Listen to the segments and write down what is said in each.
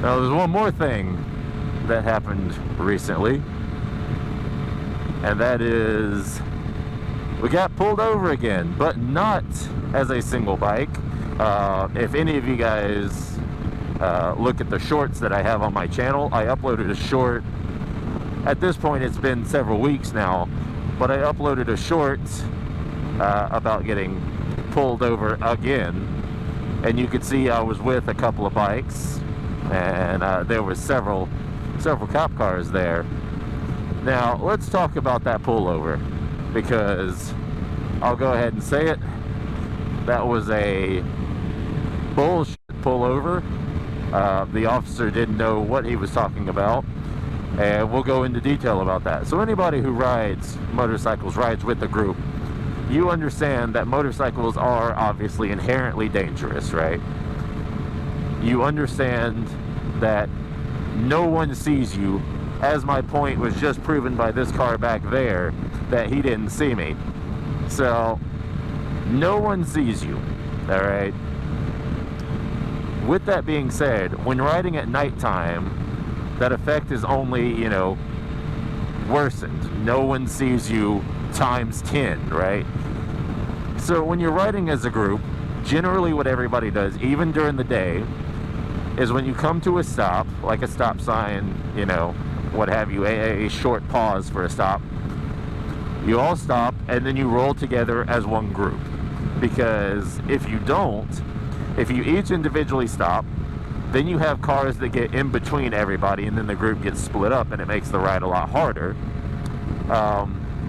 Now, there's one more thing that happened recently, and that is we got pulled over again, but not as a single bike. If any of you guys look at the shorts that I have on my channel, I uploaded a short. At this point, it's been several weeks now, but I uploaded a short about getting pulled over again, and you could see I was with a couple of bikes, and there were several cop cars there. Now, let's talk about that pullover, because I'll go ahead and say it. That was a bullshit pullover. The officer didn't know what he was talking about, and we'll go into detail about that. So anybody who rides motorcycles, rides with a group, you understand that motorcycles are obviously inherently dangerous, right? You understand that no one sees you, as my point was just proven by this car back there, that he didn't see me. So no one sees you, all right? With that being said, when riding at nighttime, that effect is only, you know, worsened. No one sees you times 10, right? So when you're riding as a group, generally what everybody does, even during the day, is when you come to a stop, like a stop sign, you know, what have you, a short pause for a stop, you all stop and then you roll together as one group. Because if you don't, if you each individually stop, then you have cars that get in between everybody, and then the group gets split up, and it makes the ride a lot harder.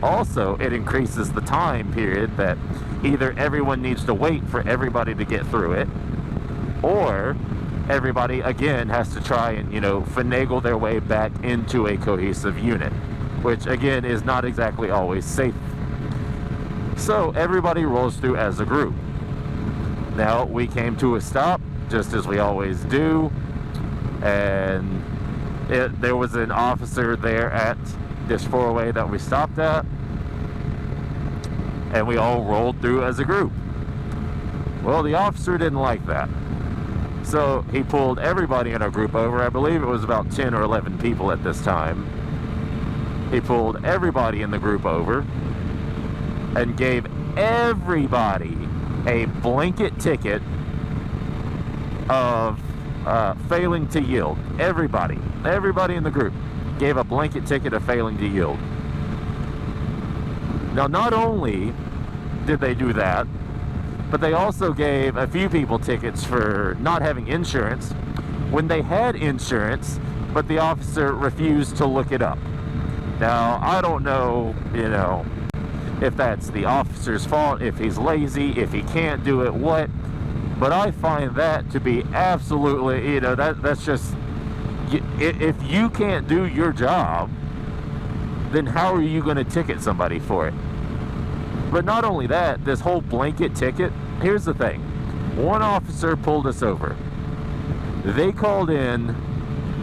Also, it increases the time period that either everyone needs to wait for everybody to get through it, or everybody again has to try and, you know, finagle their way back into a cohesive unit, which again is not exactly always safe. So everybody rolls through as a group. Now we came to a stop, just as we always do, and there was an officer there at this four-way that we stopped at, and we all rolled through as a group. Well, the officer didn't like that, so he pulled everybody in our group over. I believe it was about 10 or 11 people at this time. He pulled everybody in the group over and gave everybody a blanket ticket of failing to yield. Everybody in the group gave a blanket ticket of failing to yield. Now, not only did they do that, but they also gave a few people tickets for not having insurance when they had insurance, but the officer refused to look it up. Now, I don't know, you know, if that's the officer's fault, if he's lazy, if he can't do it, what, but I find that to be absolutely, you know, that's just, if you can't do your job, then how are you going to ticket somebody for it? But not only that, this whole blanket ticket, here's the thing. One officer pulled us over. They called in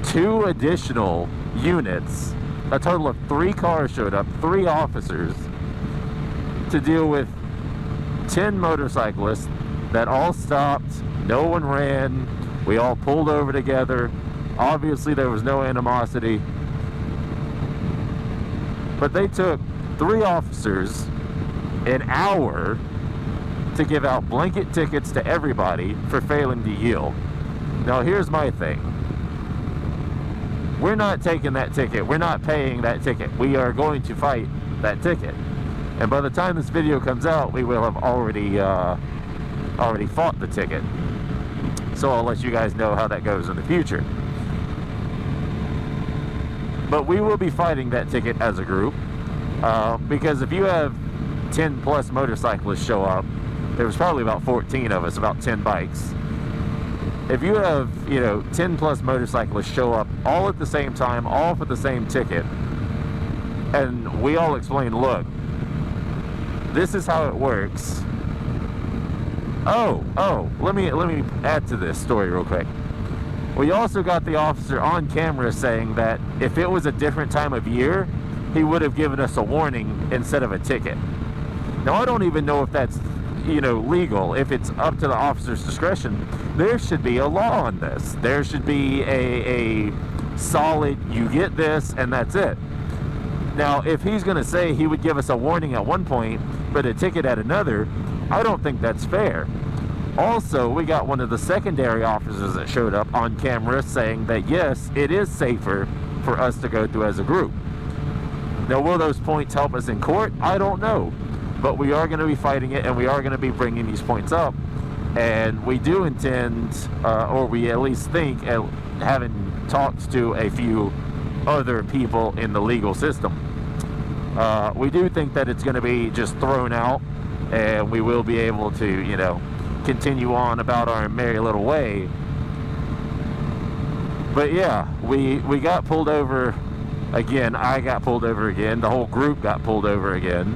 2 additional units. A total of 3 cars showed up, 3 officers, to deal with 10 motorcyclists that all stopped. No one ran. We all pulled over together. Obviously, there was no animosity. But they took 3 officers an hour to give out blanket tickets to everybody for failing to yield. Now, here's my thing. We're not taking that ticket. We're not paying that ticket. We are going to fight that ticket. And by the time this video comes out, we will have already fought the ticket. So I'll let you guys know how that goes in the future. But we will be fighting that ticket as a group, because if you have 10 plus motorcyclists show up, there was probably about 14 of us, about 10 bikes. If you have, you know, 10 plus motorcyclists show up all at the same time, all for the same ticket, and we all explain, look, this is how it works. Let me add to this story real quick. We also got the officer on camera saying that if it was a different time of year, he would have given us a warning instead of a ticket. Now, I don't even know if that's legal, if it's up to the officer's discretion, there should be a law on this. There should be a solid, you get this and that's it. Now, if he's going to say he would give us a warning at one point, but a ticket at another, I don't think that's fair. Also, we got one of the secondary officers that showed up on camera saying that yes, it is safer for us to go through as a group. Now, will those points help us in court? I don't know. But we are going to be fighting it, and we are going to be bringing these points up. And we do intend, or we at least think, having talked to a few other people in the legal system, we do think that it's going to be just thrown out, and we will be able to, continue on about our merry little way. But yeah, we got pulled over again. I got pulled over again. The whole group got pulled over again.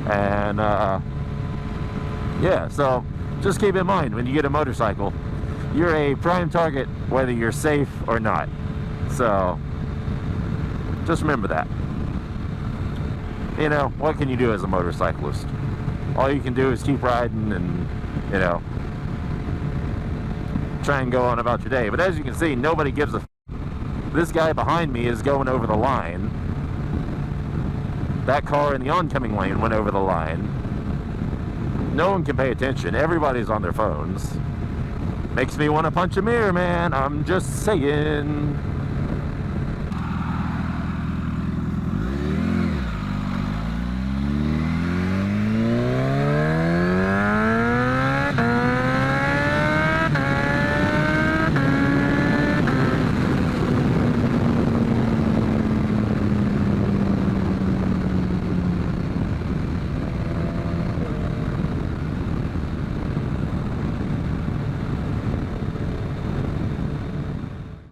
And yeah, so just keep in mind, when you get a motorcycle, you're a prime target whether you're safe or not. So just remember that. What can you do as a motorcyclist? All you can do is keep riding and try and go on about your day. But as you can see, nobody gives a this guy behind me is going over the line. That car in the oncoming lane went over the line. No one can pay attention. Everybody's on their phones. Makes me want to punch a mirror, man. I'm just saying.